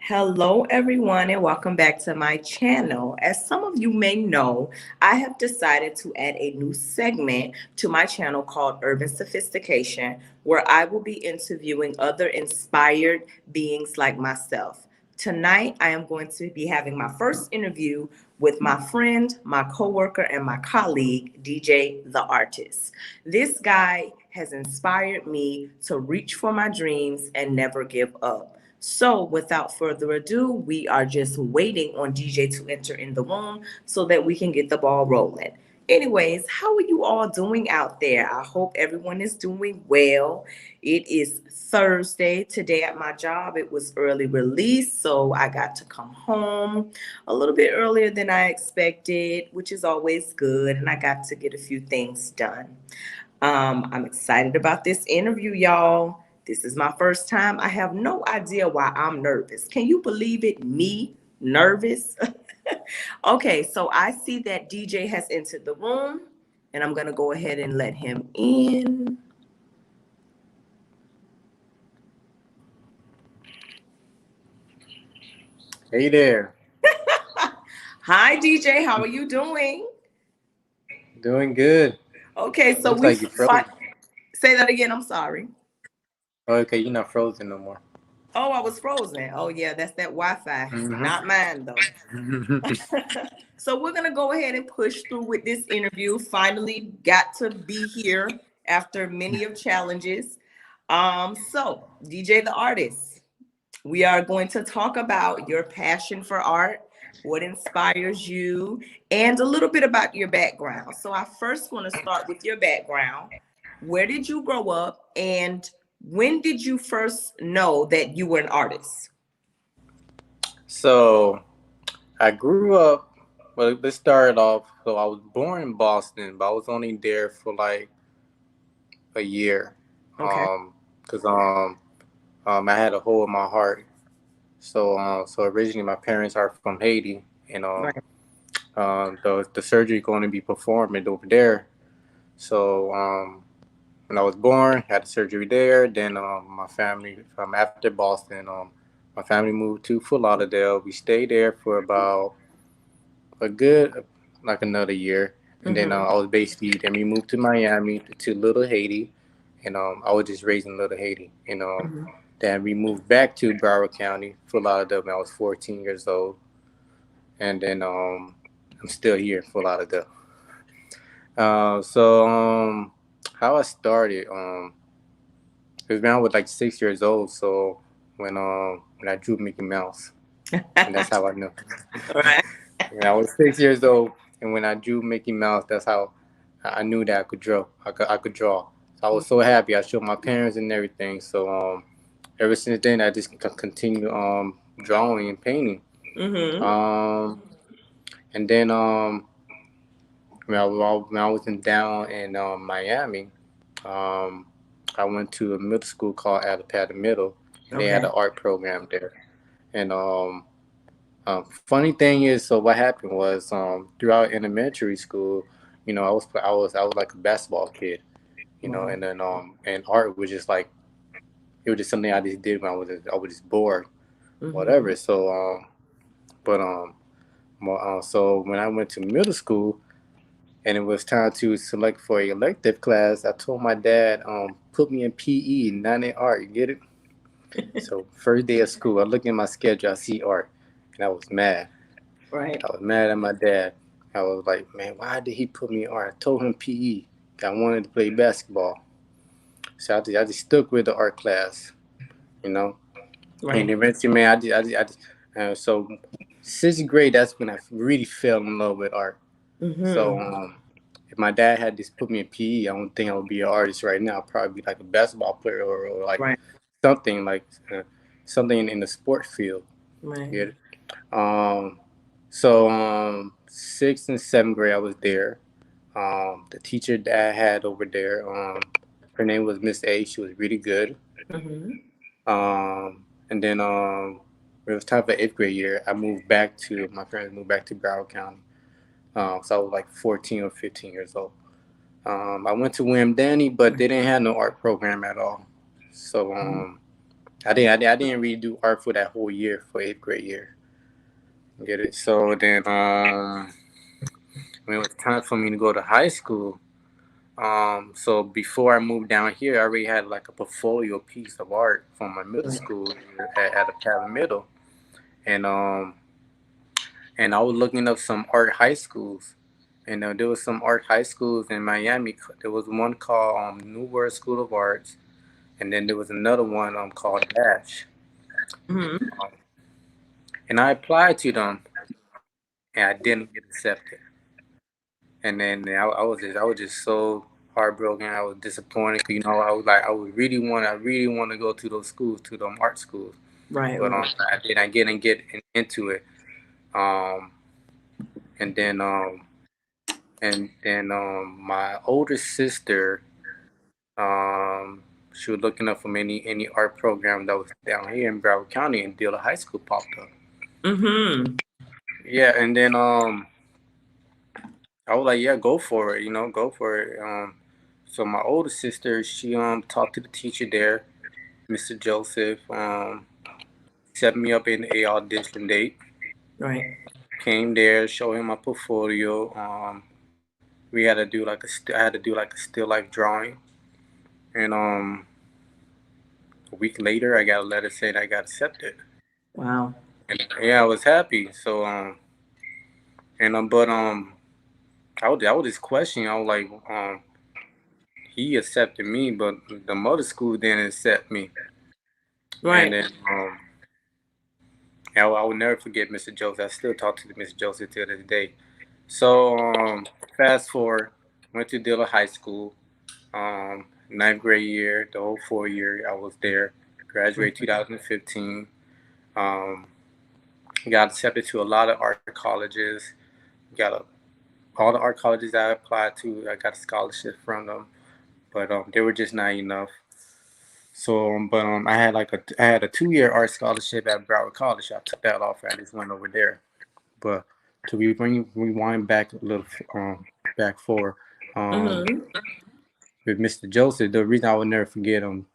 Hello, everyone, and welcome back to my channel. As some of you may know, I have decided to add a new segment to my channel called Urban Sophistication, where I will be interviewing other inspired beings like myself. Tonight, I am going to be having my first interview with my friend, my coworker, and my colleague, DJ the Artiste. This guy has inspired me to reach for my dreams and never give up. So, without further ado, we are just waiting on DJ to enter in the room so that we can get the ball rolling. Anyways, how are you all doing out there? I hope everyone is doing well. It is Thursday. Today at my job, it was early release, so I got to come home a little bit earlier than I expected, which is always good, and I got to get a few things done. I'm excited about this interview, y'all. This is my first time. I have no idea why I'm nervous. Can you believe it? Me nervous? Okay, so I see that DJ has entered the room, and I'm going to go ahead and let him in. Hey there. Hi, DJ. How are you doing? Doing good. Okay, so Looks we like you froze. say that again. I'm sorry. Oh, okay, you're not frozen no more. Oh, I was frozen. Oh, yeah, that's that Wi-Fi. Mm-hmm. Not mine, though. So we're gonna go ahead and push through with this interview. Finally got to be here after many of challenges. So DJ the Artiste, we are going to talk about your passion for art, what inspires you, and a little bit about your background. So I first want to start with your background. Where did you grow up, and when did you first know that you were an artist? So I grew up. Well, let's start off. So I was born in Boston, but I was only there for like a year. Okay. Cause I had a hole in my heart. So originally my parents are from Haiti, and Right. the surgery going to be performed over there. So when I was born, had the surgery there. Then my family from after Boston, my family moved to Fort Lauderdale. We stayed there for about a good like another year, and then Mm-hmm. I was basically then we moved to Miami to Little Haiti, and I was just raised in Little Haiti. And then we moved back to Broward County, Fort Lauderdale when I was 14 years old, and then I'm still here in Fort Lauderdale. So how I started, because when I was like 6 years old, so when I drew Mickey Mouse, and that's how I knew. Right. When I was 6 years old, and when I drew Mickey Mouse, that's how I knew that I could draw. I could draw. So I was so happy. I showed my parents and everything. So ever since then, I just continue drawing and painting. Mm-hmm. Um, and then when I was down in Miami, um, I went to a middle school called Alapata Middle, and they had Okay. an art program there. And funny thing is, so what happened was throughout elementary school, I was like a basketball kid, Wow. and then and art was just like it was just something I just did when I was just bored, Mm-hmm. whatever. So but so when I went to middle school and it was time to select for a elective class, I told my dad put me in PE, not in art. You get it? So first day of school, I look at my schedule, I see art, and I was mad. Right. I was mad at my dad. I was like, man, why did he put me in art? I told him PE. I wanted to play basketball. So I just stuck with the art class, you know. And Right. eventually, man, so sixth grade, that's when I really fell in love with art. So Mm-hmm. if my dad had just put me in PE, I don't think I would be an artist right now. I'd probably be like a basketball player or like Right. something like something in the sports field. Right. Yeah. Um, so sixth and seventh grade, I was there. The teacher that I had over there, her name was Miss A. She was really good. Mm-hmm. And then it was time for eighth grade year. My parents moved back to Broward County. So I was like 14 or 15 years old. I went to William Danny, but they didn't have no art program at all. So I didn't really do art for that whole year for eighth grade year. Get it? So then when it was time for me to go to high school, so before I moved down here, I already had like a portfolio piece of art from my middle Right. school at a private middle, and and I was looking up some art high schools, and there was some art high schools in Miami. There was one called New World School of Arts, and then there was another one called Dash, Mm-hmm. um, and I applied to them, and I didn't get accepted. And then I was just so heartbroken. I was disappointed. 'Cause, I was like I really want to go to those schools, to them art schools, Right, but right. I didn't get into it. Um, and then my older sister, she was looking up for any art program that was down here in Broward County, and Dealer High School popped up. Mm-hmm. Yeah, and then I was like, yeah, go for it, go for it. So my older sister, she talked to the teacher there, Mr. Joseph, set me up in a audition date. Right. Came there, showed him my portfolio. We had to do I had to do like a still life drawing, and a week later, I got a letter saying I got accepted. Wow. And yeah, I was happy. So and but I was just questioning. I was like, he accepted me, but the mother school didn't accept me. And Right. then I will never forget Mr. Joseph. I still talk to Mr. Joseph to this day. So fast forward, went to Dillon High School, ninth grade year, the whole 4 year I was there. Graduated 2015. Um, got accepted to a lot of art colleges. Got all the art colleges I applied to. I got a scholarship from them, but they were just not enough. So, but I had a 2 year art scholarship at Broward College. I took that off. I just went over there. But to rewind back a little, back for, um, Mm-hmm. with Mr. Joseph, the reason I would never forget him.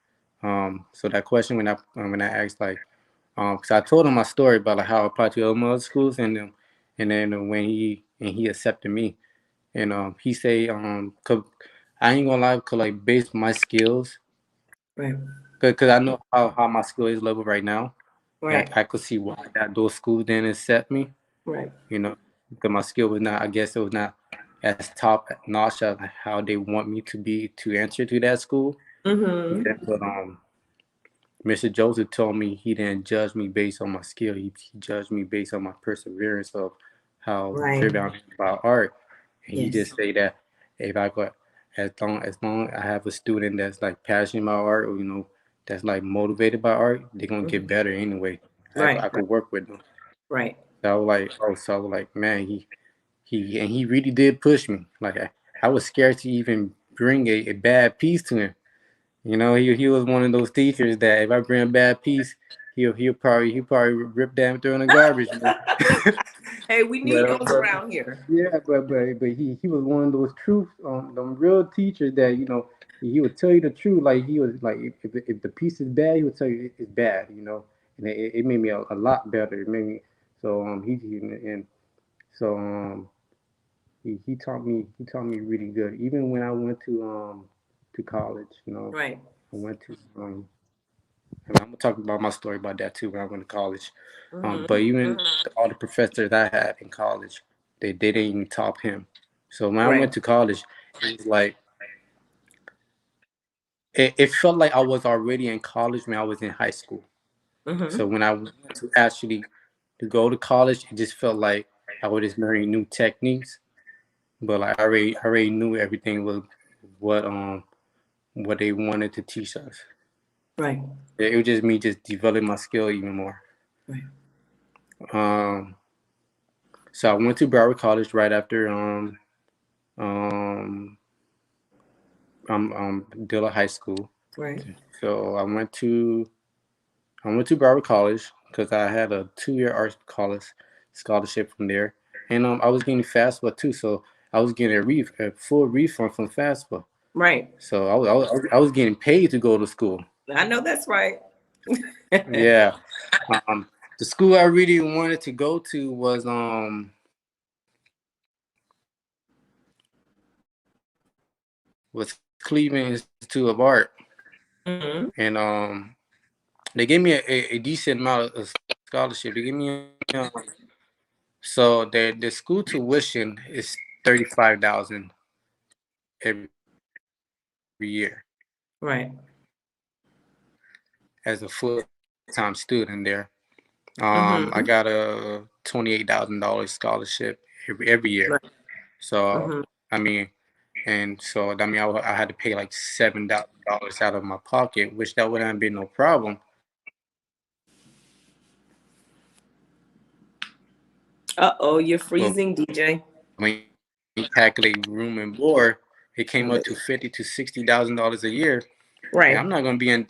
So that question when I asked like, because I told him my story about like how I applied to other schools, and then when he accepted me, and he say, 'cause I ain't gonna lie, cause like based on my skills, Right. cause I know how my skill is level right now, and Right. I could see why those schools didn't accept me. Right. Because my skill was not, I guess it was not as top notch of how they want me to be to enter to that school. Mm-hmm. Yeah, but Mr. Joseph told me he didn't judge me based on my skill. He judged me based on my perseverance of how Right. driven I am about art. And he Yes. just say that if I got as long I have a student that's like passionate about art, or that's like motivated by art, they're gonna get Mm-hmm. better anyway. Right. I Right. could work with them. Right. So I was like, man, he really did push me. Like I was scared to even bring a bad piece to him. He was one of those teachers that if I bring a bad piece, he'll probably rip that and throw in the garbage. Hey, we But, need those around here. yeah, but he was one of those truth them real teachers that he would tell you the truth. Like he was like if the piece is bad, he would tell you it's bad. And it made me a lot better. It made me so and so he taught me really good. Even when I went to college, Right. I went to and I'm gonna talk about my story about that too when I went to college. But Mm-hmm. even all the professors I had in college, they didn't even top him. So when I Right. went to college, it was like it felt like I was already in college when I was in high school. So Mm-hmm. when I went to actually to go to college, it just felt like I was just learning new techniques. But like I already knew everything was what what they wanted to teach us. Right. It was just me just developing my skill even more. Right. Um, so I went to Broward College right after um Dilla High School. Right. So I went to Broward College because I had a 2 year art college scholarship from there, and I was getting FAFSA too. So I was getting a full refund from FAFSA. Right. So I was getting paid to go to school. I know that's right. Yeah. The school I really wanted to go to was Cleveland Institute of Art, Mm-hmm. and they gave me a decent amount of scholarship. They gave me so the school tuition is $35,000 every year Right. as a full time student there. I Mm-hmm. got a $28,000 scholarship every year. Right. So Mm-hmm. I mean, and so I mean, I had to pay like $7,000 out of my pocket, which that wouldn't have been no problem. Uh-oh, you're But freezing, DJ. when you calculate room and board, it came up to $50,000 to $60,000 a year. And Right. I'm not gonna be in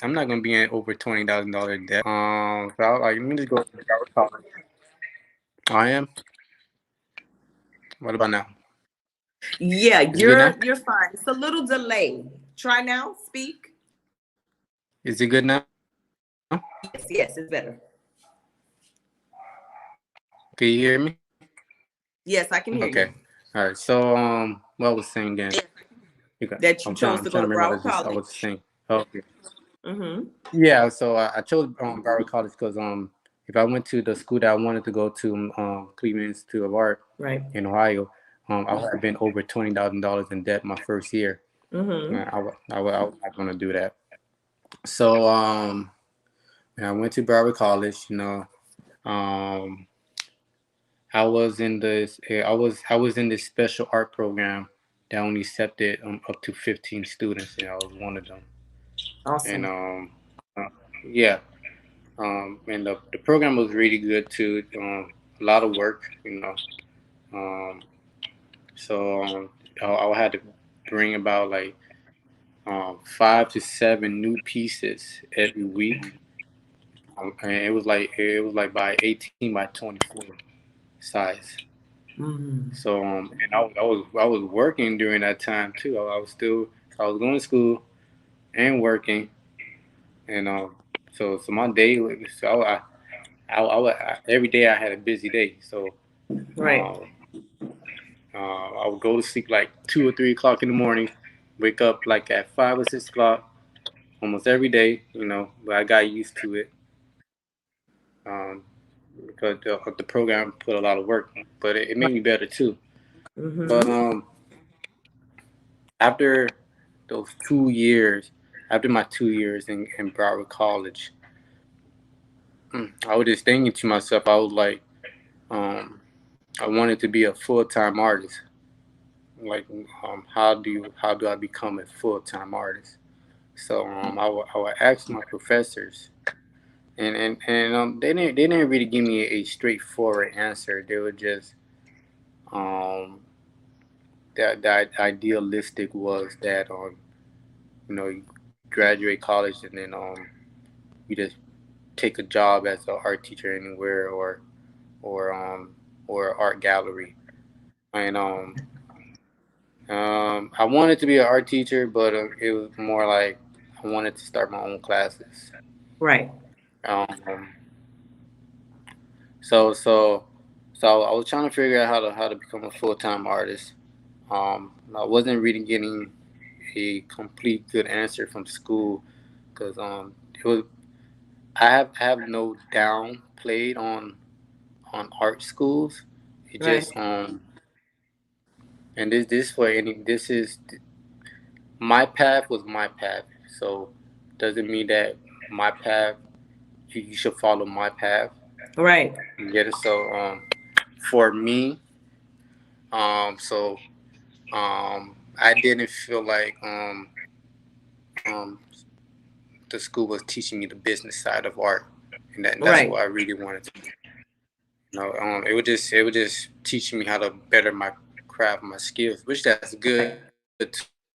over $20,000 debt. So I was like, let me just go to Broward College. I am. What about now? Yeah, Is it good now? you're fine. It's a little delay. Try now. Speak. Is it good now? Yes, yes, it's better. Can you hear me? Yes, I can hear Okay. you. All right. So what I was saying then? You got, That you chose I'm to go trying to to remember what Broward I was College. saying. Oh, okay. Mm-hmm. Yeah. So I chose Broward College because if I went to the school that I wanted to go to, Cleveland Institute of Art Right. in Ohio, I would have been over $20,000 in debt my first year. Mm-hmm. I was not gonna do that. So when I went to Broward College, um, I was in this special art program that only accepted up to 15 students, and I was one of them. And Awesome. uh, yeah, and the program was really good too. A lot of work, Um, I had to bring about like 5 to 7 new pieces every week. And it was like by 18 by 24 size. Mm-hmm. So and I was working during that time too. I was going to school and working, and so my day so every day I had a busy day. So Right. uh, I would go to sleep like 2 or 3 o'clock in the morning, wake up like at 5 or 6 o'clock almost every day. But I got used to it um, because the program put a lot of work, but it made me better too. But Mm-hmm. after those 2 years, after my 2 years in Broward College, I was just thinking to myself, I was like, um, I wanted to be a full time artist. Like, how do I become a full time artist? So I would ask my professors, and they didn't really give me a straightforward answer. They were just um, that idealistic was that you graduate college and then you just take a job as an art teacher anywhere or um or art gallery. And I wanted to be an art teacher, but it was more like I wanted to start my own classes. Right. Um, so so so I was trying to figure out how to become a full time artist. I wasn't really getting a complete good answer from school because it was I have no down played on art schools. It Right. just and this for any this is my path was my path. So doesn't mean that my path you should follow my path. Right. You get it? So for me, so I didn't feel like um the school was teaching me the business side of art, and that's Right. what I really wanted to do. It would just teaching me how to better my craft, my skills, which that's good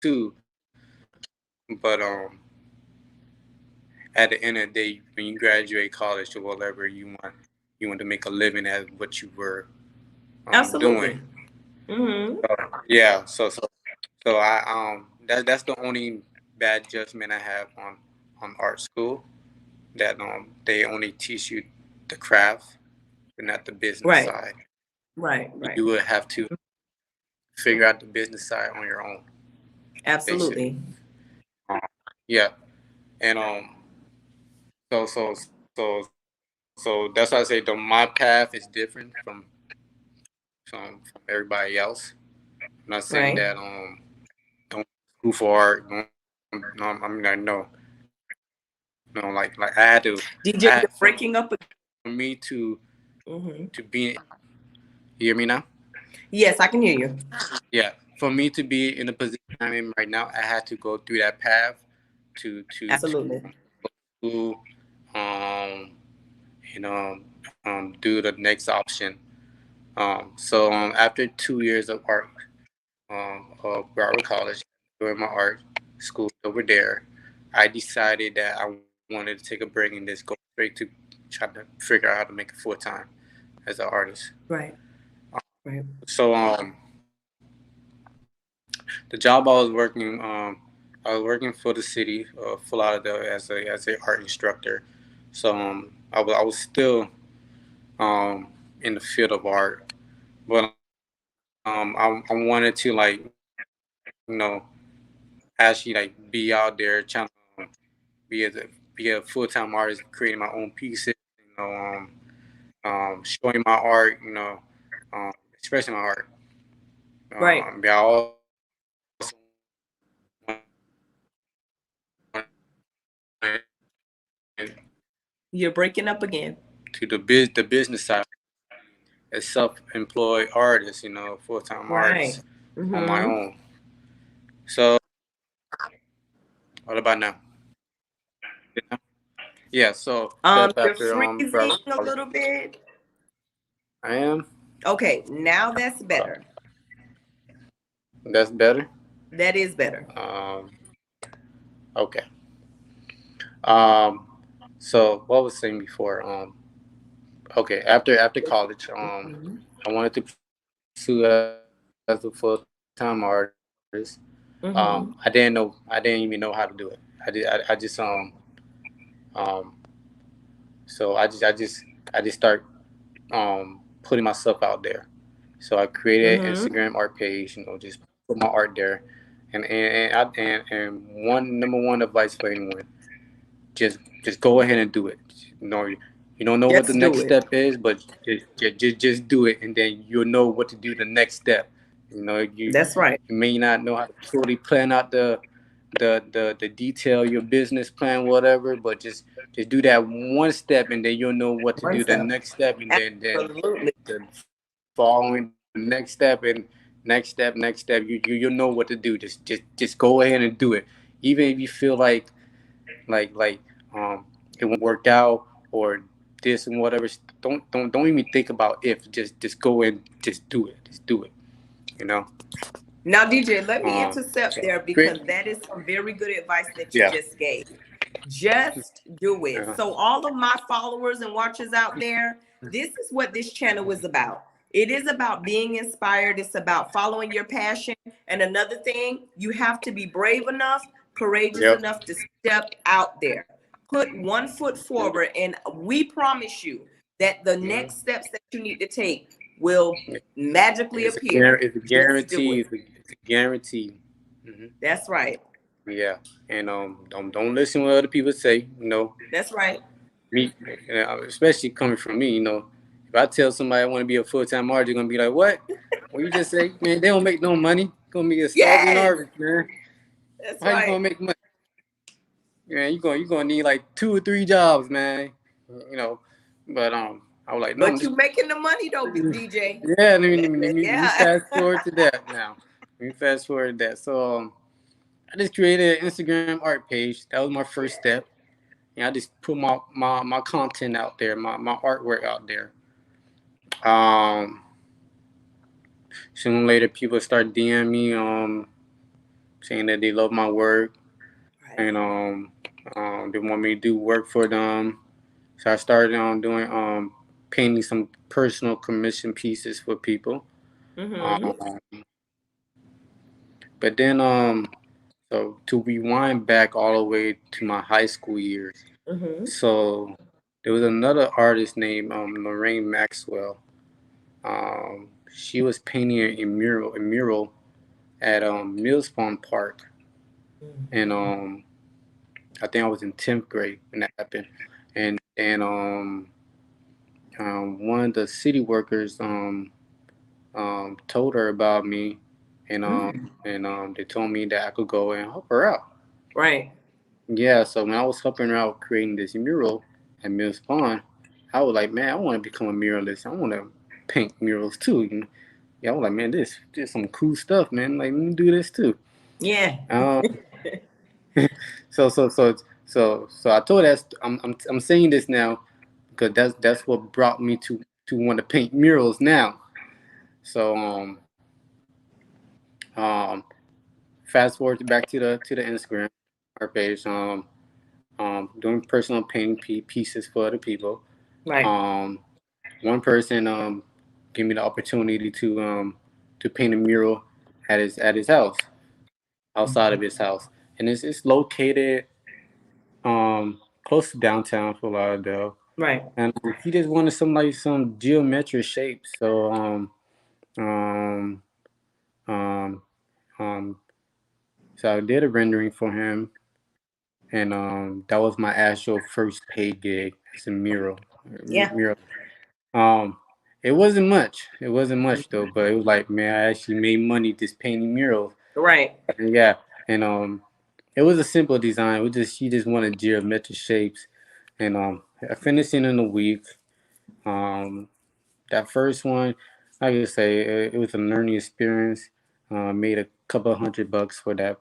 too. But at the end of the day, when you graduate college or whatever, you want to make a living at what you were doing. Absolutely. Mm-hmm. Yeah. So that's the only bad judgment I have on art school. that they only teach you the craft and not the business Right. side. Right. Right. You would have to figure out the business side on your own, basically. Absolutely. Um, yeah, and so that's why I say my path is different from everybody else. I'm not saying Right. that don't go for art. No, I mean I know, no, like I had to, DJ, I you're for breaking up. me Mm-hmm. to be. You hear me now? Yes, I can hear you. Yeah, for me to be in the position I'm in right now, I had to go through that path to Absolutely. to um do the next option. So after 2 years of art of Broward College, doing my art school over there, I decided that I wanted to take a break and just go straight to try to figure out how to make it full time as an artist. Right. Right. So the job I was working for the city, Fort Lauderdale as a art instructor. So I was still in the field of art, but I wanted to like actually like be out there trying to be as be a full time artist, creating my own pieces, showing my art, um, expressing my art. Right. But I also You're breaking up again. to the business side as self-employed artist, full-time Right. artist on my Mm-hmm. own. So what about now? Yeah. So step You're after freezing Broward a College. little bit. I am. Okay, now that's better. That's better. That is better. Um, okay. Um, so what was saying before? Okay. After college, Mm-hmm. I wanted to pursue as a full time artist. I didn't know. I didn't even know how to do it. I just um so I just start putting myself out there. So I created an Mm-hmm. Instagram art page, just put my art there. And one number one advice for anyone, just go ahead and do it. You don't know what the Just do next it. step is, but just do it, and then you'll know what to do the next step. That's right. You may not know how to fully plan out the detail, your business plan, whatever, but just do that one step, and then you'll know what to One do the step. next step, and then Absolutely. the following the next step and next step. You'll know what to do. Just go ahead and do it, even if you feel like it won't work out or this and whatever. Don't even think about if. Just go and just do it. Just do it. You know. Now, DJ, let me intercept So there great. because that is some very good advice that you Yeah. just gave. Just do it. Uh, So, all of my followers and watchers out there, this is what this channel is about. It is about being inspired, it's about following your passion. And another thing, you have to be brave enough, courageous yep. enough to step out there. Put one foot forward, and we promise you that the Mm-hmm. next steps that you need to take will magically appear. It's a Just do guarantee. it. It's a guarantee. Hmm. That's right. Yeah, and don't listen what other people say. That's right. Me, especially coming from me. If I tell somebody I want to be a full time artist, they're gonna be like, "What?" Well, you just say, "Man, they don't make no money. Gonna be a starving Yes, artist, man. that's How you right. gonna make money? Man, you gonna need like 2 or 3 jobs, man. You know." But I was like, "No, I'm But just you making the money though, DJ. yeah." Let me Yeah. fast forward to that now. Let me fast forward to that. So I just created an Instagram art page. That was my first step. And I just put my content out there, my artwork out there. Um, Soon later, people start DMing me, saying that they love my work Right. and they want me to do work for them. So I started doing painting some personal commission pieces for people. Mm-hmm. Um, but then so to rewind back all the way to my high school years. Mm-hmm. So there was another artist named Lorraine Maxwell. She was painting a mural at Millspawn Park, and I think I was in 10th grade when that happened, and one of the city workers told her about me, and they told me that I could go and help her out. Right. Yeah, so when I was helping her out creating this mural at Mills Pond, I was like, man, I want to become a muralist. I want to paint murals too. Yeah, I was like, man, this some cool stuff, man. Like, let me do this too. Yeah. Um, so I told her that I'm saying this now because that's what brought me to want to paint murals now. So um, fast forward back to the Instagram, our page. Doing personal painting pieces for other people. Right. Um, One person gave me the opportunity to paint a mural at his house, outside of his house, and it's located close to downtown Fort Lauderdale. Right. And he just wanted some geometric shapes. Um, um, um, so I did a rendering for him, and that was my actual first paid gig as a Yeah. mural. Um, it wasn't much. It wasn't much though, but it was like, man, I actually made money just painting murals. Right. And yeah, and it was a simple design. It was just she just wanted geometric shapes, and I finished it in a week. Um, that first one, like I say, it was a learning experience. Made a couple $100 for that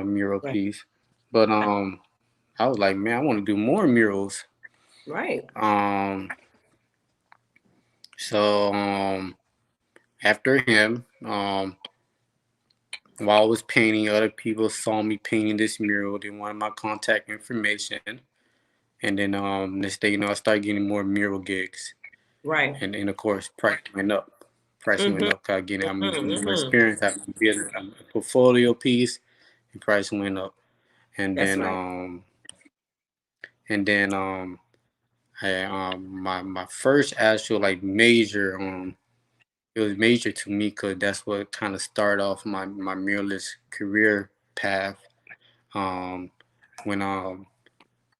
mural Right. piece, but I was like, man, I want to do more murals. Right. Um, so after him, while I was painting, other people saw me painting this mural. They wanted my contact information, and then next day, I started getting more mural gigs, Right. and of course, price went up. Price went Mm-hmm. up. 'Cause again, I'm getting more Mm-hmm. experience. I can build a portfolio piece, and price went up. And That's then right. and then I my first actual like major it was major to me because that's what kind of started off my muralist career path. Um, when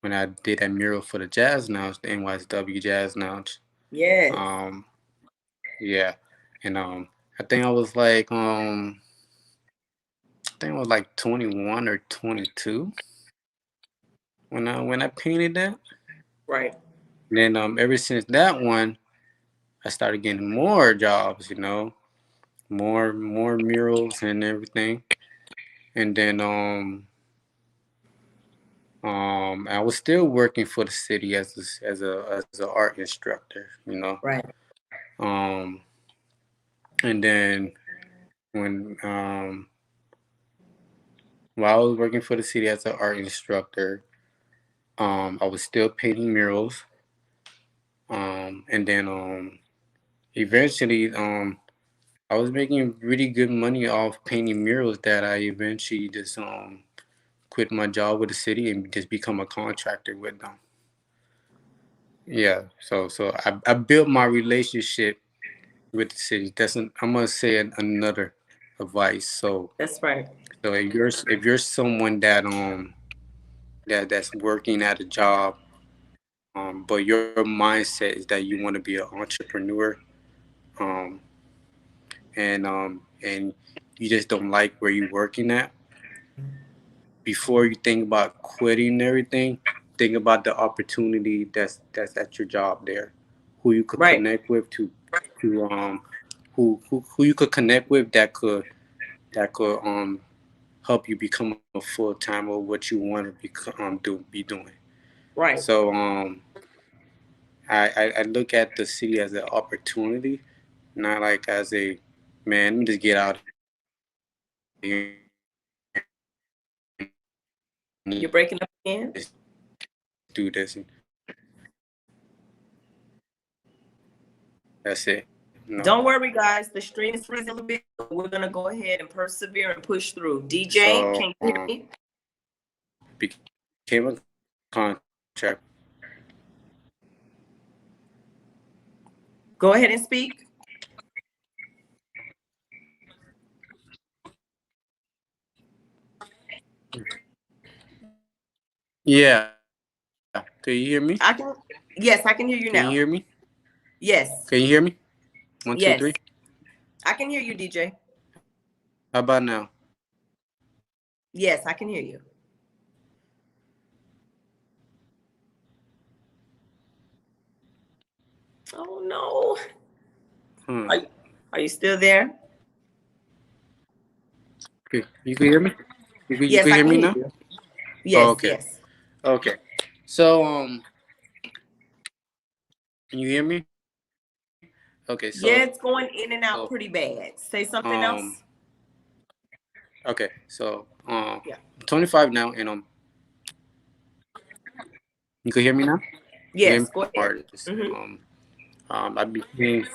when I did that mural for the Jazz Lounge, the NYSW Jazz Lounge. Yes. Um, yeah, and I think I was like 21 or 22 when I painted that. Right. And then ever since that one, I started getting more jobs. More murals and everything. And then I was still working for the city as an art instructor. Right. Um, and then when while I was working for the city as an art instructor, I was still painting murals. And then eventually I was making really good money off painting murals that I eventually just quit my job with the city and just become a contractor with them. Yeah, so I built my relationship with the city. I'm gonna say another advice. That's right. So if you're someone that's working at a job, but your mindset is that you want to be an entrepreneur, um, and you just don't like where you're working at. Before you think about quitting everything, think about the opportunity that's at your job there, who you could Right. connect with to who you could connect with that could help you become a full time or what you want to be doing. Right. So I look at the city as an opportunity, not like as a man. Let me just get out here and just You're breaking up again. do this. That's it. No. Don't worry, guys. The stream is freezing a little bit, but we're gonna go ahead and persevere and push through. DJ, So can you hear me? became a contractor. check. Go ahead and speak. Yeah. Can you hear me? I can. Yes, I can Can hear you you hear me? now. Yes, Can you hear me? One, two, three. yes, I can hear you, DJ. How about now? Yes, I can hear you. Oh no. Hmm. Are you, are you still there? Okay. You can hear me? You Yes, can I hear can me hear now? you. Oh, Yes, okay. yes. Okay. So can you hear me? Okay. Yeah, it's So going in and out pretty bad. Say something um else. okay. So Yeah. I'm 25 now, and you can hear me now. You hear me? Yes, go ahead. Artist. Mm-hmm. I became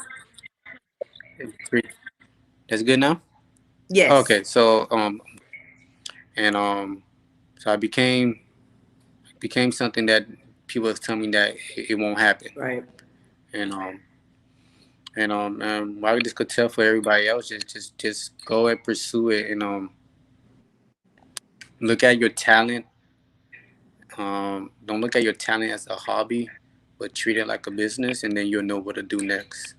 three. That's good now. Yes. Okay. So and so I became something that people tell me that it won't happen, Right. and I just could tell for everybody else, just go and pursue it, and look at your talent. Don't look at your talent as a hobby, but treat it like a business, and then you'll know what to do next.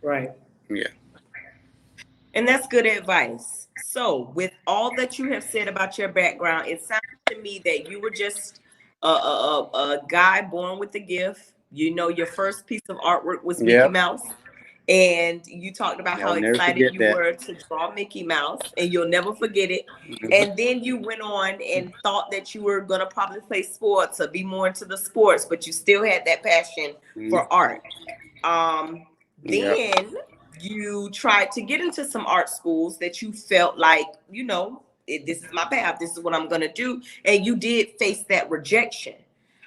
Right. Yeah. And that's good advice. So, with all that you have said about your background, it sounds to me that you were just a guy born with a gift. You know, your first piece of artwork was Mickey Yep. Mouse. And you talked about I'll how never excited forget you that. were to draw Mickey Mouse, and you'll never forget it. Mhm. And then you went on and thought that you were going to probably play sports or be more into the sports, but you still had that passion Mhm. for art. Um, Yep. then you tried to get into some art schools that you felt like, this is my path, this is what I'm going to do. And you did face that rejection.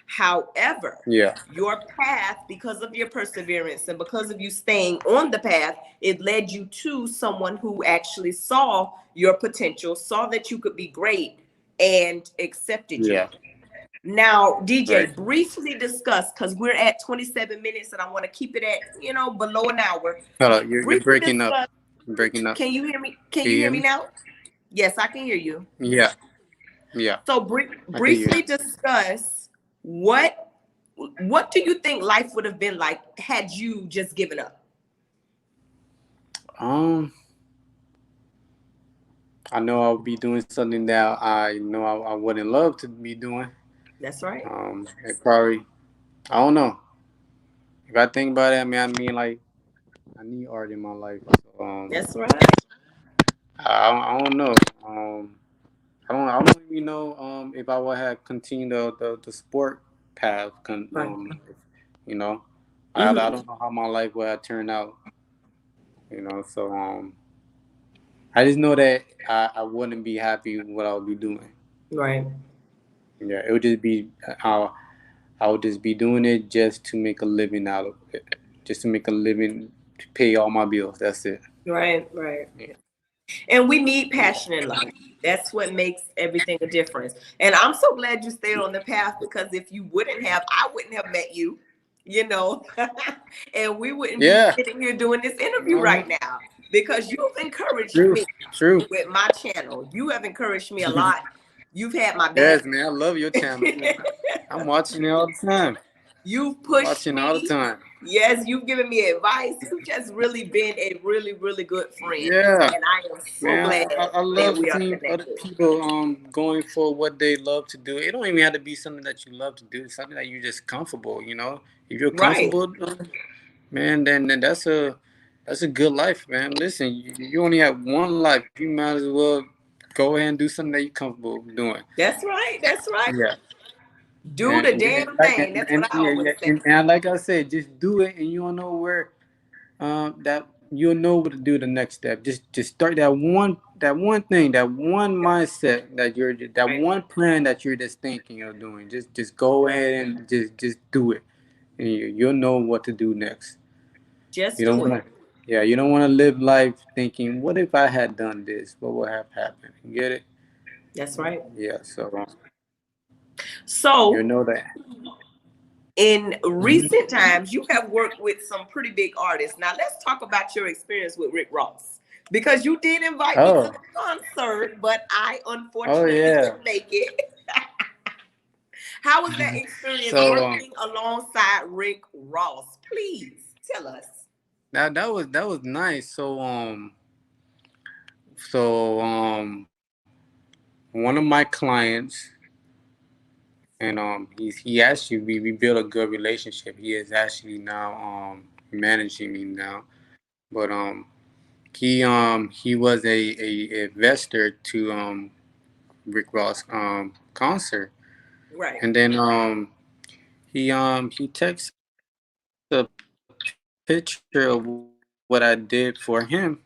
However, Yeah. your path, because of your perseverance and because of you staying on the path, it led you to someone who actually saw your potential, saw that you could be great, and accepted you. Yeah. Now, DJ, Right. briefly discuss, because we're at 27 minutes and I want to keep it at, below an hour. Hold on. You're Briefly breaking up. discuss. You're breaking up. Can you hear me? Can Can you you hear hear me me? now? Yes, I can hear you. Yeah. Yeah. So I can hear briefly discuss what do you think life would have been like had you just given up? you. I know I'll be doing something that I know I wouldn't love to be doing. That's right. It probably, I don't know. If I think about it, I mean, like, I need art in my life. So, That's right. I don't know. I don't even know if I would have continued the sport path. Right. You know, I Mm-hmm. don't know how my life would have turned out. So I just know that I wouldn't be happy with what I would be doing. Right. Yeah, it would just be I would just be doing it just to make a living out of it, just to make a living to pay all my bills. That's it. Right. Right. Yeah. And we need Yeah. passion in life. That's what makes everything a difference. And I'm so glad you stayed on the path, because if you wouldn't have, I wouldn't have met you, you know, and we wouldn't be Yeah. sitting here doing this interview Uh-huh. right now, because you've encouraged True. me True. with my channel. You have encouraged me a lot. You've had my back. Yes, man. I love your channel. I'm watching it all the time. You've I'm pushed watching it all the me. time. Yes, you've given me advice. You've just really been a really, really good friend. Yeah. And I am so Man, glad I that love we are seeing other connected. people going for what they love to do. It don't even have to be something that you love to do. It's something that you're just comfortable. If you're Right. comfortable, man, then that's a good life, man. Listen, you only have one life. You might as well go ahead and do something that you're comfortable doing. That's right. That's right. Yeah. Do the And damn like thing. That's what and I yeah, always yeah, say. and like I said, just do it, and you don't know where that you'll know what to do the next step. Just start that one thing, that one mindset that Right. one plan that you're just thinking of doing. Just go ahead and just do it, and you'll know what to do next. Just You don't do want it. to, yeah, you don't want to live life thinking, what if I had done this? What would have happened? You get it? That's right. Yeah. So You So know that. in Mhm. recent times, you have worked with some pretty big artists. Now, let's talk about your experience with Rick Ross because you did invite me to Oh, the concert, but I oh unfortunately yeah. couldn't make it. How was that experience So working alongside Rick Ross? Please tell us. that was nice. One of my clients, and he actually we built a good relationship. He is actually now managing me now, but he was a investor to Rick Ross concert, Right, and then he texted a picture of what I did for him.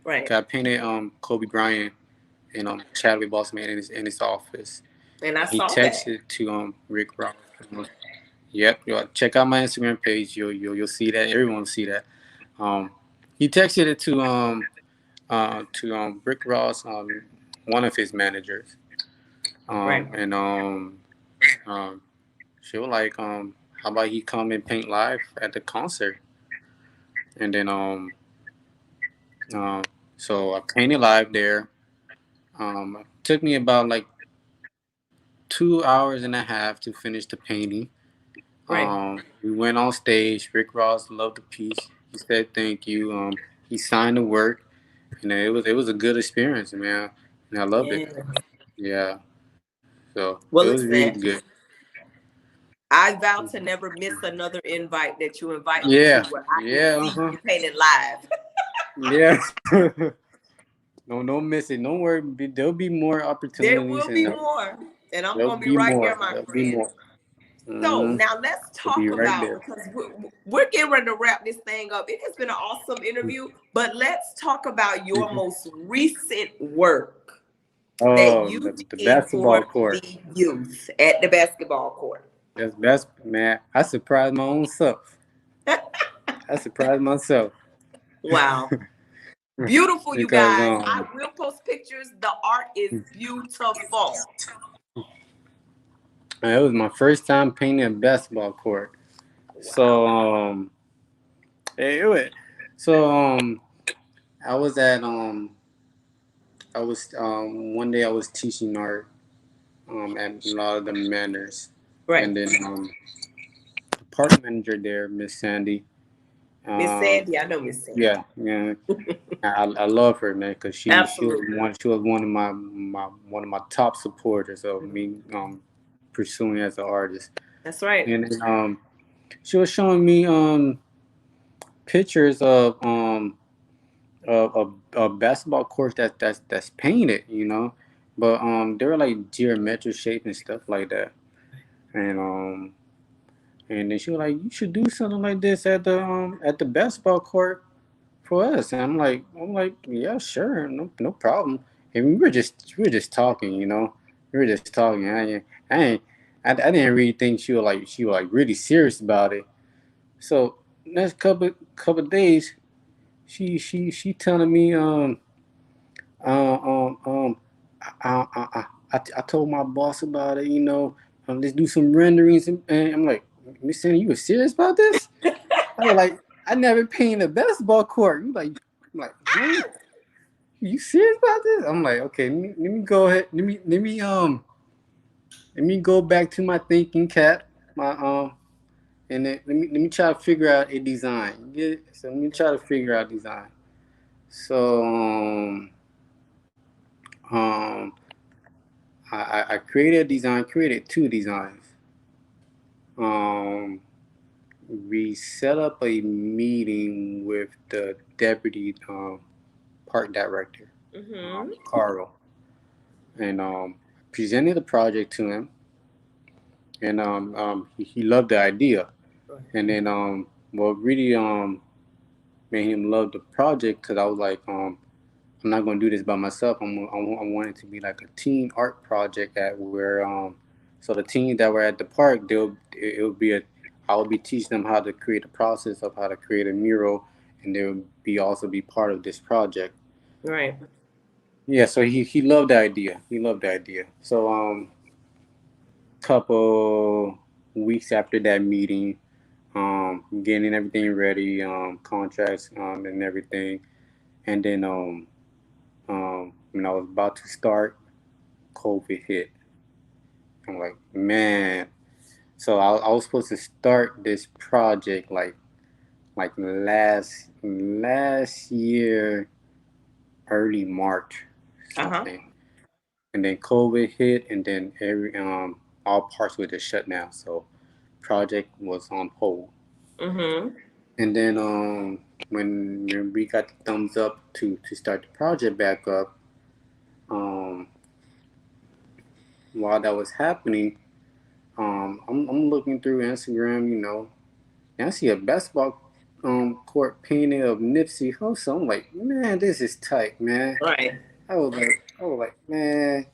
Okay, I painted Kobe Bryant right. and Chadwick Boseman in his office. And he And I texted saw to that. Rick Ross. Yep, check out my Instagram page. You'll see that. Everyone will see that. Um, he texted it to Rick Ross, one of his managers, Right. and um, she was like, how about he come and paint live at the concert? And then uh, so I painted live there. It took me about like 2 hours and a half to finish the painting. Right. We went on stage. Rick Ross loved the piece. He said thank you. He signed the work, and it was a good experience, man. And I loved it. Yeah. Yeah. So it Well, was really listen, good. I vow to never miss another invite that you invite me to Yeah. where I get to Yeah. see Uh-huh. you painted live. Yeah. No, don't miss it. Don't worry. There'll be more There opportunities, will and be more, and I'm there'll going to be be right there, more. my There'll be friend. more. So Mm-hmm. now let's We'll be talk right about there. because we're getting ready to wrap this thing up. It has been an awesome interview, but let's talk about your Mhm. most recent work that Oh, you the did basketball for court. the youth at the basketball court. That's man. I surprised my own self. I surprised myself Wow. Beautiful, you because guys. I will post pictures. The art is beautiful. it was my first time painting a basketball court. So Wow. it was, so I was at I was one day I was teaching art at a lot of the manners, Right. and then the park manager there, Miss Sandy. Miss Um, Sandy, I know Miss Sandy. yeah, yeah. I love her, man, because Absolutely. she was one of my top supporters of me pursuing as an artist. That's right. And she was showing me pictures of basketball courts that's painted, but they were like geometric shape and stuff like that. And and then she was like, "You should do something like this at the basketball court for us." And I'm like, "Yeah, sure, no problem." And we were just talking, we were just talking. I didn't really think she was like really serious about it. So next couple days, she telling me uh, um um I told my boss about it, let's do some renderings, and I'm like, Miss Sandy, you were serious about this? I was like, I never painted a basketball court. I'm like, huh? You serious about this? I'm like, okay, let me go ahead. Let me go back to my thinking cap. My and then let me try to figure out a design. Yeah, so let me try to figure out design. So um I created a design, created two designs. Um we set up a meeting with the deputy park director, Mm-hmm. Carl, and presented the project to him, and he loved the idea, and then what really made him love the project, because I was like, I'm not gonna do this by myself. I want it to be like a team art project at where so the teams that were at the park, it'll be a I will be teaching them how to create the process of how to create a mural, and they'll be also be part of this project. Right. Yeah, so he loved the idea. He loved the idea. So couple weeks after that meeting, getting everything ready, contracts, and everything. And then when I was about to start, COVID hit. I'm like, man. So I was supposed to start this project like last year, early March, Uh-huh. something. And then COVID hit, and then every all parts were just shut down. So project was on hold. Mm-hmm. And then when we got the thumbs up to start the project back up, um, while that was happening, I'm looking through Instagram, and I see a basketball court painting of Nipsey Hussle. I'm like, man, this is tight, man. Right. I was like, man,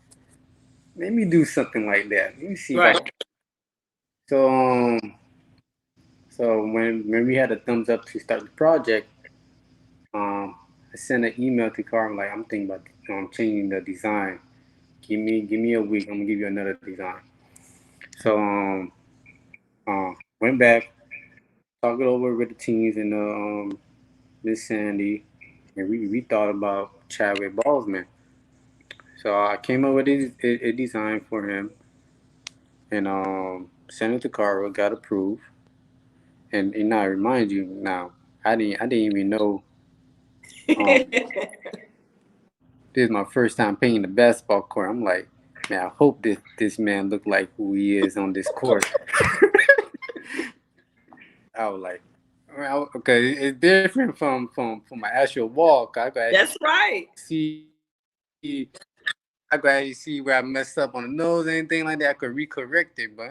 let me do something like that. Let me see if I Right. can. So so when we had a thumbs up to start the project, I sent an email to Carl like I'm thinking about changing the design. Give me a week. I'm gonna give you another design. So went back, talked it over with the teams and Miss Sandy, and we thought about Chadwick Boseman. So I came up with a design for him and sent it to Carl. Got approved. And I remind you now, I didn't even know. Um, this is my first time painting the basketball court. I'm like, man, I hope this man look like who he is on this court. I was like, well, okay, it's different from my actual walk. I could actually That's right. see, I could actually see where I messed up on the nose, anything like that. I could recorrect it, but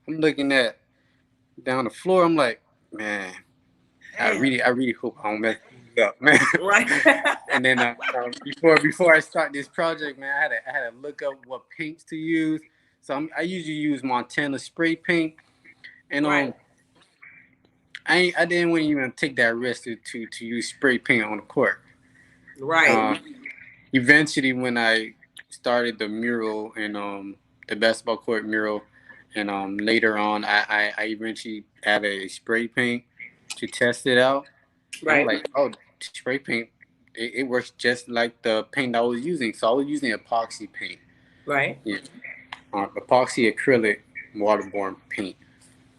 I'm looking at down the floor. I'm like, man, Man. I really hope I don't mess this up, man. Right. And then before I start this project, man, I had to look up what paints to use. So I usually use Montana spray paint, and Right. I didn't want to even take that risk to use spray paint on the court. Right. Uh, Eventually, when I started the mural and the basketball court mural, and later on, I eventually added a spray paint to test it out. I'm Right. like, oh, spray paint, it works just like the paint I was using. So I was using epoxy paint, Right. yeah, epoxy acrylic waterborne paint,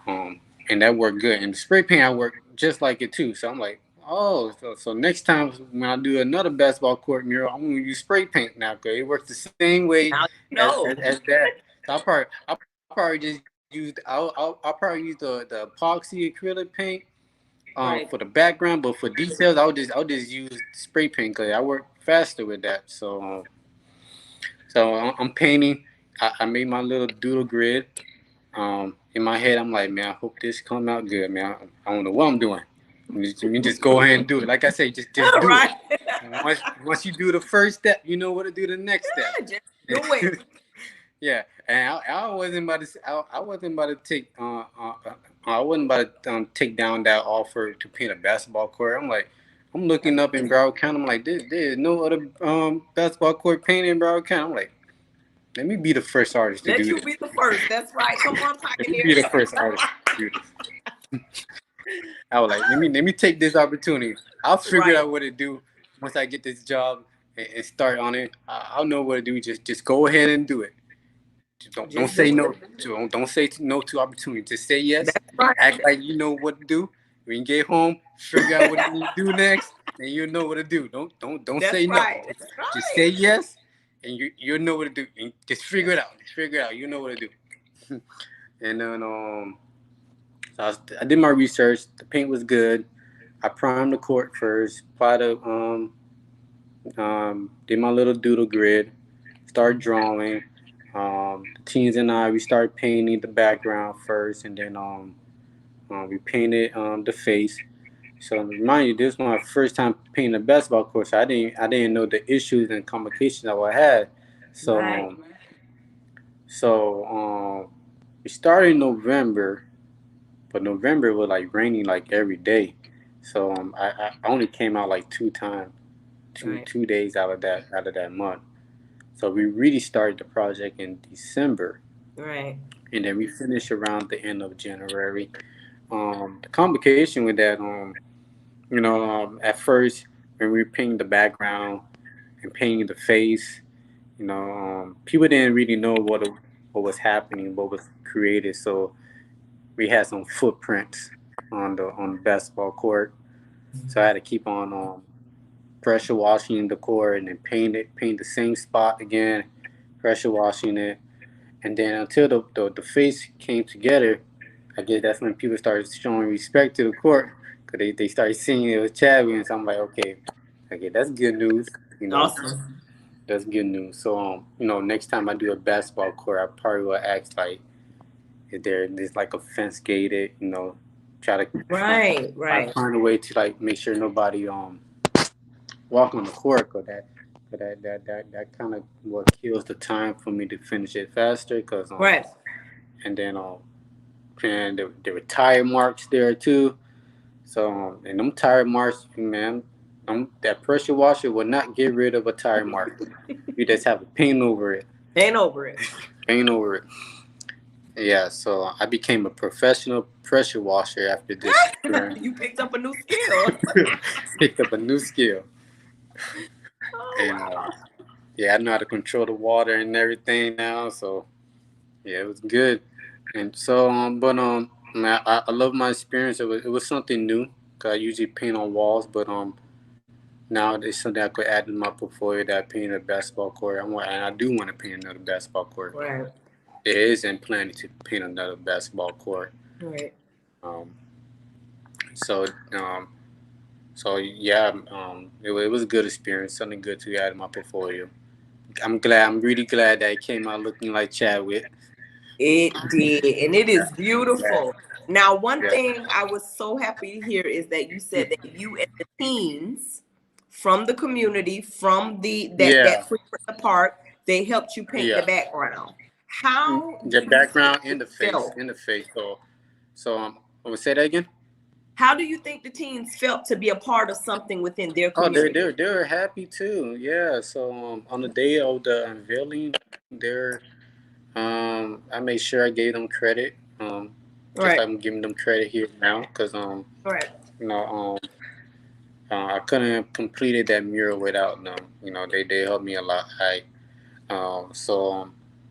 and that worked good. And the spray paint I worked just like it too. So I'm like, oh, so next time when I do another basketball court mural, I'm gonna use spray paint now because it works the same way Now you as know. that. So I'll probably just I'll probably use the epoxy acrylic paint for Right. the background, but for details, I'll just use spray paint because I work faster with that. So I'm painting. I made my little doodle grid. In my head, I'm like, man, I hope this come out good, man. I don't know what I'm doing. You just go ahead and do it. Like I say, just do it. Right. And once you do the first step, you know what to do the next step. Just do it. Yeah, and I wasn't about to. I wasn't about to take. I wasn't about to take down that offer to paint a basketball court. I'm like, I'm looking up in Broward County. I'm like, there's no other basketball court painted in Broward County. I'm like, let me be the first artist to Let do you this. be the first. That's right. Come on, Let me be Pioneer. the first artist to do this. I was like, let me take this opportunity. I'll figure Right. out what to do once I get this job and start on it. I'll know what to do. Just go ahead and do it. Don't Just say do no. it. Don't say no to opportunity. Just say yes. That's right. Act like you know what to do. When you get home, figure out what you need to do next, and you know what to do. Don't That's say no. right. That's Just say right. yes, and you know what to do. And just figure it out. Just figure it out. You know what to do. And then so I did my research. The paint was good. I primed the court first. Applied did my little doodle grid. Started drawing. The teens and I, we started painting the background first, and then we painted the face. So remind you, this was my first time painting a basketball court, so I didn't know the issues and complications I would have. So Right. we started in November, but November was like raining like every day. So I only came out like two times, Right. 2 days out of that month. So we really started the project in December. Right. and then we finished around the end of January. The complication with that, at first when we were painting the background and painting the face, people didn't really know what was happening, what was created. So we had some footprints on the basketball court. So I had to keep on pressure washing the court and then paint the same spot again, pressure washing it, and then until the face came together, I guess that's when people started showing respect to the court because they started seeing it was Chadwick, and so I'm like, okay, that's good news, Awesome. that's good news. So next time I do a basketball court, I probably will ask like, is there's like a fence gated, try to Right, I right. find a way to like make sure nobody walk on the court, cause that kind of what kills the time for me to finish it faster, cause Right. and then and there were tire marks there too. So and them tire marks, man, that pressure washer will not get rid of a tire mark. You just have to paint over it, Ain't over it. paint over it. Yeah, so I became a professional pressure washer after this experience. You picked up a new skill. Picked up a new skill, Oh and wow. yeah, I know how to control the water and everything now. So yeah, it was good. And so, man, I love my experience. It was something new. 'Cause I usually paint on walls, but now it's something I could add to my portfolio that I painted a basketball court. And I do want to paint another basketball court. Right, It is in planning to paint another basketball court. right. Um, so, um, so yeah, it was a good experience, something good to add to my portfolio. I'm really glad that it came out looking like Chadwick. It did, and it is I'm glad. beautiful. Now, one Yeah, thing I was so happy to hear is that you said that you and the teens from the community, from the that yeah, frequent the park, they helped you paint the yeah. background. How do The you think background it in the face, felt? in the face. So I would say that again. How do you think the teens felt to be a part of something within their Oh, community? they're happy too. Yeah. So on the day of the unveiling, I made sure I gave them credit. Just like Right, I'm giving them credit here now, because right, you know, I couldn't have completed that mural without them. They helped me a lot. So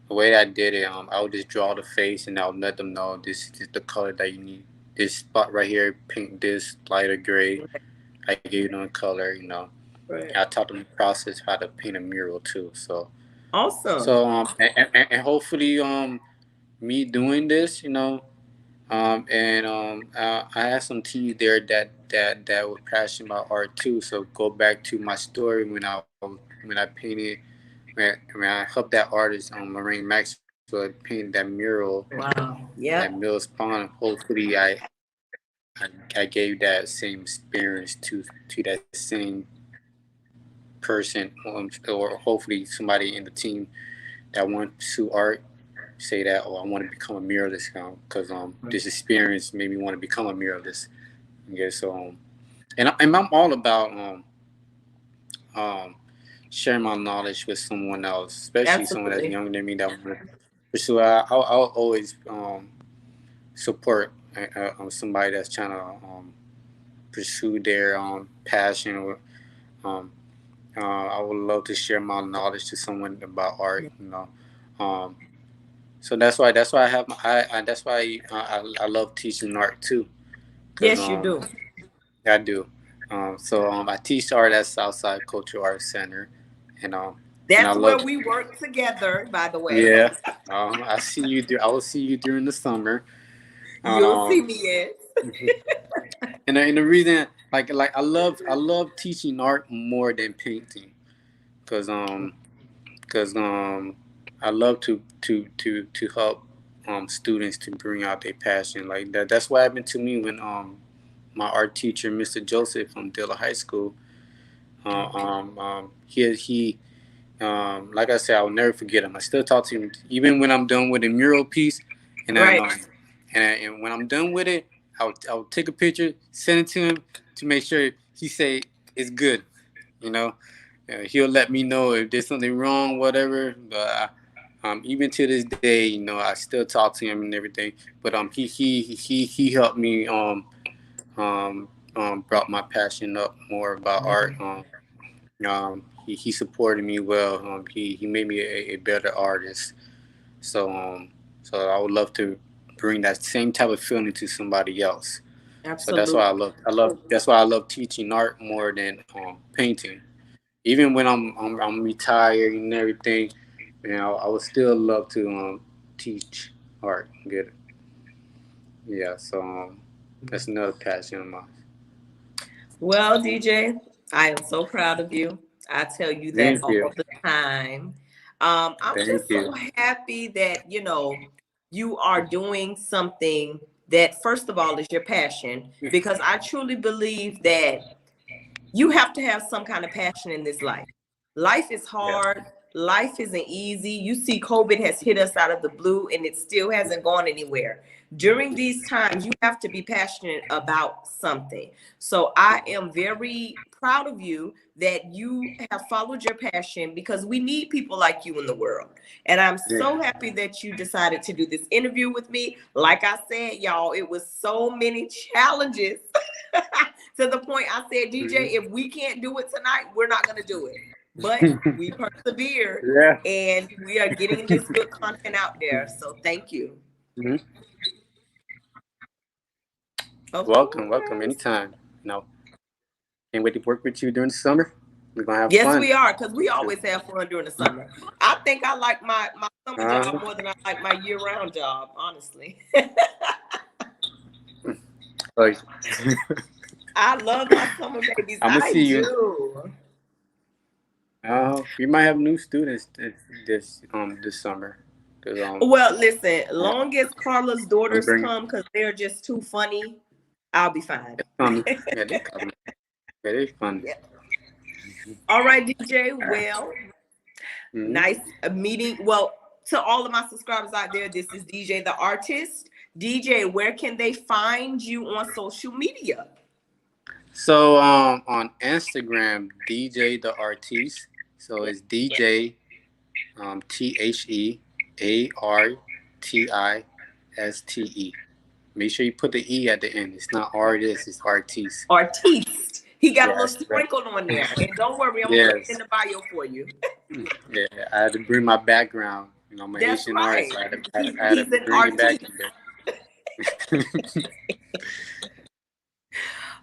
the way I did it, I would just draw the face and I would let them know this is the color that you need. This spot right here, paint this lighter gray. right, I gave them a color. right. I taught them the process how to paint a mural too. So Awesome. and hopefully me doing this, and I had some teams there that were passionate about art too. So go back to my story when I painted when I helped that artist Lorraine Maxwell paint that mural Wow. at Yep. Mills Pond. Hopefully, I gave that same experience to that same person, or hopefully somebody in the team that wants to art say that, oh, I want to become a muralist because this experience made me want to become a muralist. Yeah, so and I'm all about um, sharing my knowledge with someone else, especially someone that's Absolutely. younger than me that want to pursue. I'll always support somebody that's trying to pursue their passion. Or I would love to share my knowledge to someone about art. Um, so that's why I have that's why I love teaching art too, because Yes, you do. I do. So I teach art at Southside Cultural Arts Center, and and I That's where love. we work together, by the way. Yeah, I see you. I will see you during the summer. You'll Um, see me, yes. and the reason, like I love teaching art more than painting, cause cause I love to help students to bring out their passion like that. That's what happened to me when my art teacher, Mr. Joseph from Dilla High School, he like I said, I'll never forget him. I still talk to him even when I'm done with a mural piece, and then Right. and when I'm done with it, I'll take a picture, send it to him to make sure he say it's good. You know, he'll let me know if there's something wrong, whatever. But Even to this day, you know, I still talk to him and everything. But he helped me brought my passion up more about art. He supported me well. He made me a better artist. So so I would love to bring that same type of feeling to somebody else. So that's Absolutely. why I love that's why I love teaching art more than painting. Even when I'm retired and everything, you know, I would still love to teach art. Good. Yeah. So that's another passion of mine. Well, DJ, I am so proud of you. I tell you that Thank all you. the time. I'm Thank just so you. happy that, you are doing something that, first of all, is your passion, because I truly believe that you have to have some kind of passion in this life. Life is Yeah. hard. Life isn't easy. You see, COVID has hit us out of the blue and it still hasn't gone anywhere. During these times, you have to be passionate about something. So I am very proud of you that you have followed your passion, because we need people like you in the world. And I'm Yeah. so happy that you decided to do this interview with me. Like I said, y'all, it was so many challenges to the point I said, DJ, if we can't do it tonight, we're not going to do it. But we persevered Yeah. and we are getting this good content out there. So thank you. Mhm. Of Welcome, welcome, course. anytime. You know, can't wait to work with you during the summer. We're gonna have Yes, fun. we are, because we always have fun during the summer. I think I like my summer job Uh-huh. more than I like my year-round job, honestly. Like, I love my summer babies. I'm gonna I see you. do. We might have new students this summer. 'Cause, Well, listen, uh, long as Carla's I'm daughters bringing. come because they're just too funny, I'll be fine. It's coming. Yeah, they coming. Yeah, they fun. Yeah. All right, DJ. Well, Mm-hmm. nice meeting. Well, to all of my subscribers out there, this is DJ the Artist. DJ, where can they find you on social media? So on Instagram, DJ the Artiste. So it's DJ TheArtiste. Make sure you put the E at the end. It's not artist, it's artiste. Artiste. He got a little Yes, right. sprinkle on there. And don't worry, I'm going to put it in Yes. the bio for you. Yeah, I had to bring my background. You know, I'm a That's Haitian artist. right. So I had to He's an bring it back artiste. in there.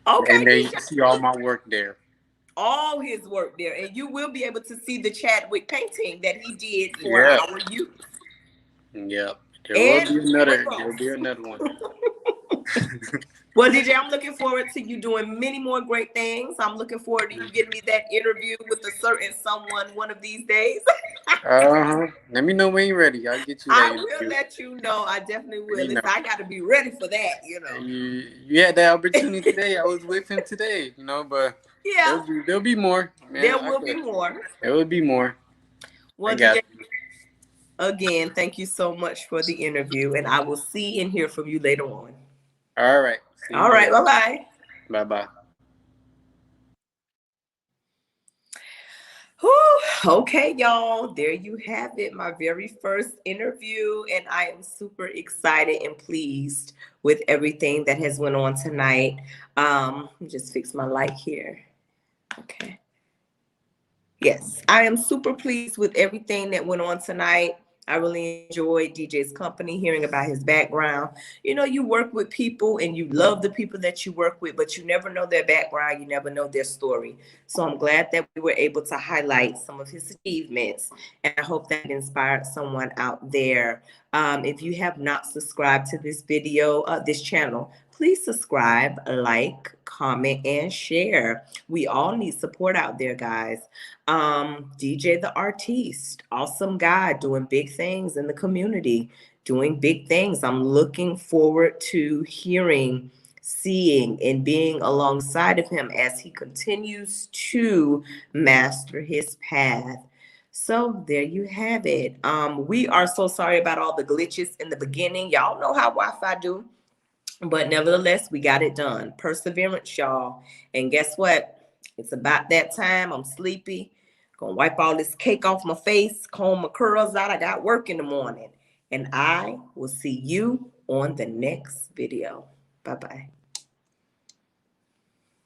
Okay, And then you DJ. can see all my work there. All his work there. And you will be able to see the Chadwick painting that he did for Yeah. our youth. Yep. There will And be Rick another. There will Ross. be another one. Well, DJ, I'm looking forward to you doing many more great things. I'm looking forward to you getting me that interview with a certain someone one of these days. Let me know when you're ready. I'll get you that I will interview. let you know. I definitely will. You know. Listen, I got to be ready for that. You had that opportunity today. I was with him today, you know, but Yeah, there'll be more, man. there will be more. There will be more. I Well, got DJ, again, thank you so much for the interview, and I will see and hear from you later on. you. All right. See All you right, later. bye bye. Bye bye. Okay, y'all, there you have it, my very first interview, and I am super excited and pleased with everything that has went on tonight. Let me just fix my light here. Okay. Yes, I am super pleased with everything that went on tonight. I really enjoyed DJ's company, hearing about his background. You work with people and you love the people that you work with, but you never know their background. You never know their story. So I'm glad that we were able to highlight some of his achievements. And I hope that inspired someone out there. If you have not subscribed to this video, this channel, please subscribe, like, comment, and share. We all need support out there, guys. DJ the Artiste, awesome guy, doing big things in the community, doing big things. I'm looking forward to hearing, seeing, and being alongside of him as he continues to master his path. So there you have it. We are so sorry about all the glitches in the beginning. Y'all know how Wi-Fi do. But nevertheless, we got it done. Perseverance, y'all. And guess what? It's about that time. I'm sleepy. Gonna wipe all this cake off my face, comb my curls out. I got work in the morning. And I will see you on the next video. Bye-bye.